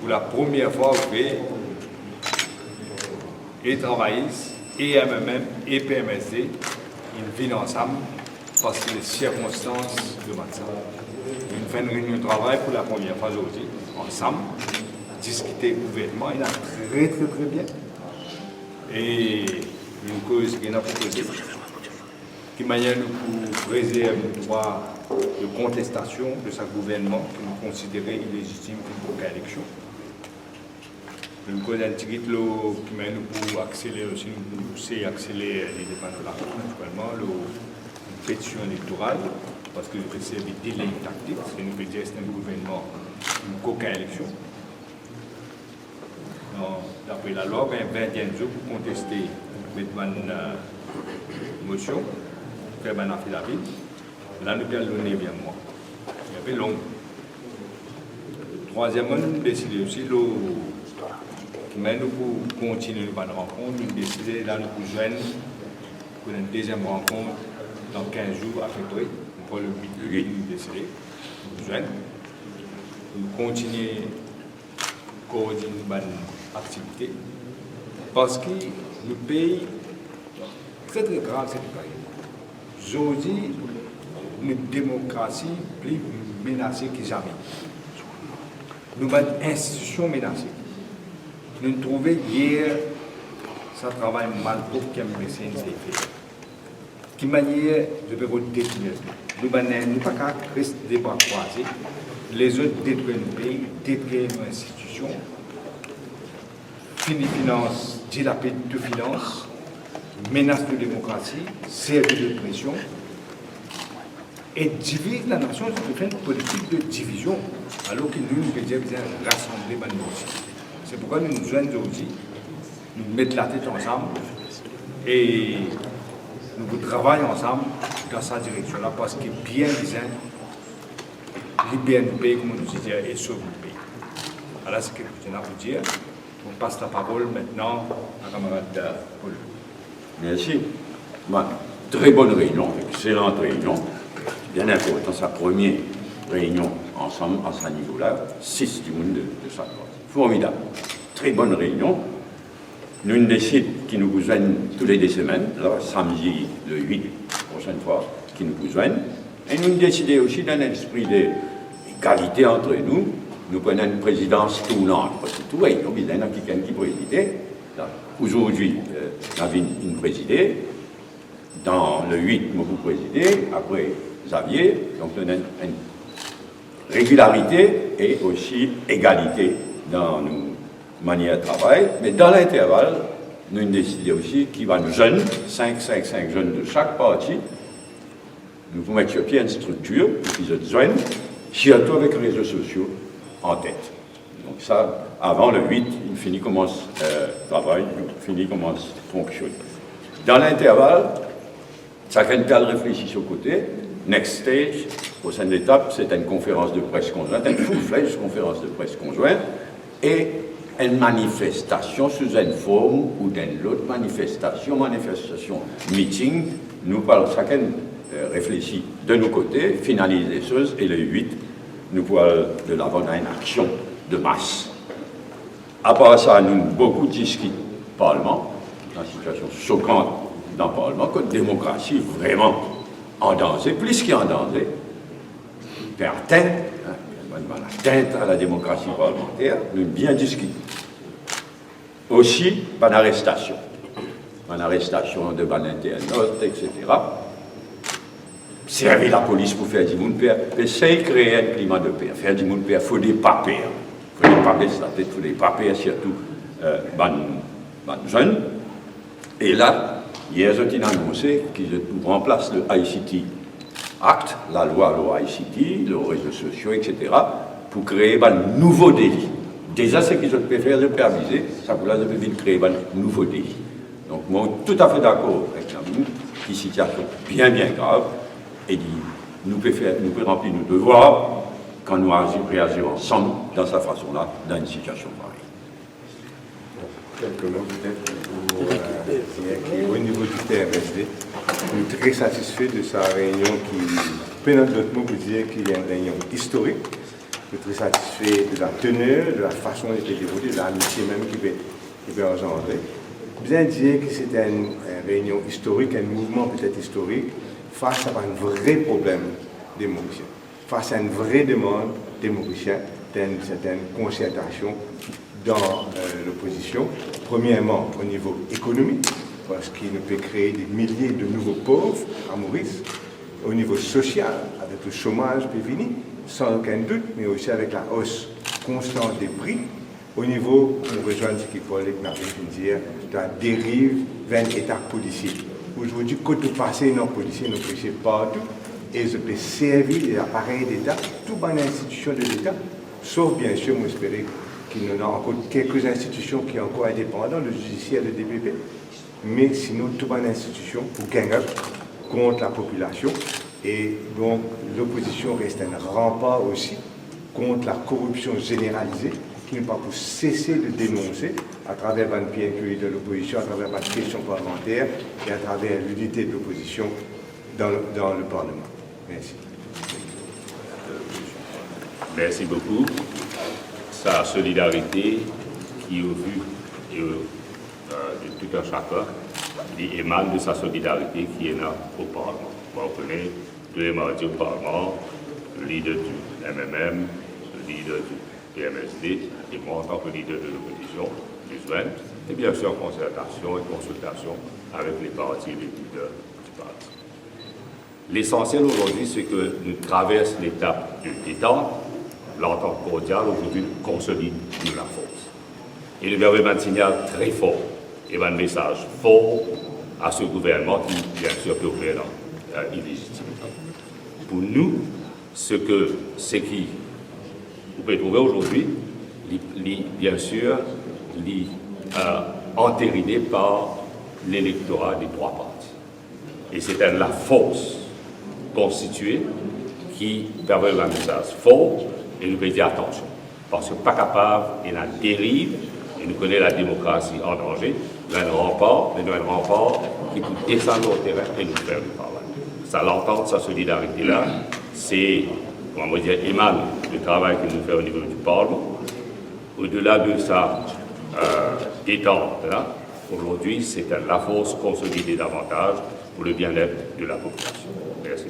pour la première fois, et travaillistes, et MMM, et PMSD, ils viennent ensemble parce que les circonstances demandent ça. Ils font une réunion de travail pour la première fois aujourd'hui, ensemble, discuter ouvertement, il a très bien. Et une cause qu'il a proposée, qui manière nous préserver le droit de contestation de ce gouvernement que nous considérons illégitime pour l'élection. Nous avons un petit qui nous accélérer aussi, nous accélérer les dépenses de la Cour, naturellement, la pétition électorale, parce que c'est des délais tactiques, c'est nous peut dire que c'est un gouvernement, une coquin élection. D'après la loi, il y a 21 jours pour contester une motion, faire un affidavit. Là, nous avons donné bien moi. Il y avait long. Troisièmement, nous avons décidé aussi, mais nous pour continuer une rencontre, nous avons décidé là nous pour joindre pour une deuxième rencontre dans 15 jours à peu près. Pour le 8 juillet, nous décidé nous joindre. Nous continuer à coordonner une activité parce que le pays très grave cette pays. Aujourd'hui, une démocratie plus menacée que jamais. Nous avons une institution menacée. Nous trouvons hier, ça travaille mal pour qu'il y ait un fait. Qui manière, je peux vous définir. Nous n'avons pas qu'à rester des bras croisés. Les autres détruisent nos pays, détruisent nos institutions. Fini finance, dilapide de finances, menace de démocratie, service de pression. Et divise la nation, c'est une politique de division, alors que nous, nous devons rassembler nous aussi. C'est pourquoi nous nous joignons aujourd'hui, nous mettons la tête ensemble et nous travaillons ensemble dans cette direction-là parce que bien disant, libère le pays, comme on nous dit, et sauve le pays. Alors, c'est ce que je tiens à vous dire. On passe la parole maintenant à camarade Paul. Merci. Très bonne réunion, excellente réunion. Bien important, sa première réunion ensemble à ce niveau-là, 6 du monde de sa classe. Formidable. Très bonne réunion. Nous décidons qui nous rejoignent tous les 2 semaines, là, samedi le 8, prochaine fois, qui nous rejoignent. Et nous décidons aussi d'un esprit d'égalité entre nous. Nous prenons une présidence tournante, parce que tout réunion, il y a quelqu'un qui préside. Aujourd'hui, nous avons une présidée. Dans le 8, nous vous présidez. Après, Xavier. Donc, nous avons une régularité et aussi égalité dans nos manières de travail. Mais dans l'intervalle, nous décidons aussi qu'il va nous jeunes, 5 jeunes de chaque parti. Nous vous mettons sur pied une structure, qui se joignent, surtout avec les réseaux sociaux en tête. Donc ça, avant le 8, il finit commence travail, il finit commence fonctionner. Dans l'intervalle, chacun cadre réfléchit sur le côté. Next stage, prochaine étape, c'est une conférence de presse conjointe, une full-fledged conférence de presse conjointe, et une manifestation sous une forme ou d'une autre manifestation, meeting. Nous parlons, chacun réfléchit de nos côtés, finalise les choses, et le 8, nous voyons de l'avant dans une action de masse. À part ça, nous beaucoup discuté Parlement, une situation choquante dans le Parlement, que la démocratie vraiment en danger, plus qu'en danger, fait atteinte à la démocratie parlementaire, nous bien discuté. Aussi, par l'arrestation. Par l'arrestation de ban internautes, etc. Servir la police pour faire du monde père, essayer de créer un climat de paix. Faire du monde père, il faut des papiers. Il faut des papiers sur la tête, il faut des papiers surtout jeunes. Et là, hier, j'ai annoncé qu'ils remplacent le ICT Act, la loi ICT, les réseaux sociaux, etc., pour créer un nouveau délit. Déjà, ce qu'ils ont préféré superviser, ça pour là, ils veulent créer un nouveau délit. Donc, moi, tout à fait d'accord avec nous, qui est une situation bien grave, et dit, nous pouvons remplir nos devoirs quand nous réagissons ensemble dans cette façon-là, dans une situation pareille. Quelques mots peut-être pour dire qu'au niveau du TRSD, nous sommes très satisfaits de sa réunion qui, plein d'autres mots, pour dire qu'il y a une réunion historique Je suis très satisfait de la teneur, de la façon dont il est déroulé, de l'amitié même qui peut engendrer. Bien dire que c'était une réunion historique, un mouvement peut-être historique, face à un vrai problème des Mauriciens, face à une vraie demande des Mauriciens d'une certaine concertation dans l'opposition. Premièrement, au niveau économique, parce qu'il ne peut créer des milliers de nouveaux pauvres à Maurice. Au niveau social, avec le chômage peut venir, sans aucun doute, mais aussi avec la hausse constante des prix. Au niveau, on rejoint ce qu'il faut dire, de la dérive vers l'État policier. Aujourd'hui, quand nous passons nos policiers partout, et ils peuvent servir les appareils d'État, toutes les institutions de l'État, sauf bien sûr, moi j'espère qu'il y en a encore quelques institutions qui sont encore indépendantes, le judiciaire, le DPP, mais sinon toutes les institutions pour gagner contre la population. Et donc l'opposition reste un rempart aussi contre la corruption généralisée qui n'est pas pour cesser de dénoncer à travers une PNQI de l'opposition, à travers une question parlementaire et à travers l'unité de l'opposition dans le Parlement. Merci. Merci beaucoup. Sa solidarité qui, au vu de tout un chacun, il émane de sa solidarité qui est là au Parlement. On connaît tous les mardis au Parlement, le leader du MMM, le leader du PMSD, et moi en tant que leader de l'opposition, du SWEN, et bien sûr en concertation et consultation avec les partis et les leaders du parti. L'essentiel aujourd'hui, c'est que nous traversons l'étape de détente. L'entente cordiale aujourd'hui consolide la force. Et le gouvernement un signal très fort et un message fort à ce gouvernement qui, bien sûr, peut opérer dans l'illégitimité. Pour nous, ce qui vous pouvez trouver aujourd'hui, bien sûr, entériné par l'électorat des trois partis. Et c'est la force constituée qui permet un message fort et nous pouvons dire attention, parce que pas capable et la dérive, et nous connaissons la démocratie en danger, nous avons un rempart qui peut descendre au terrain et nous faire du travail. Ça l'entente, sa solidarité-là, c'est, on va dire, émane du travail que nous faisons au niveau du Parlement. Au-delà de sa détente, là, aujourd'hui, c'est la force consolidée davantage pour le bien-être de la population. Merci.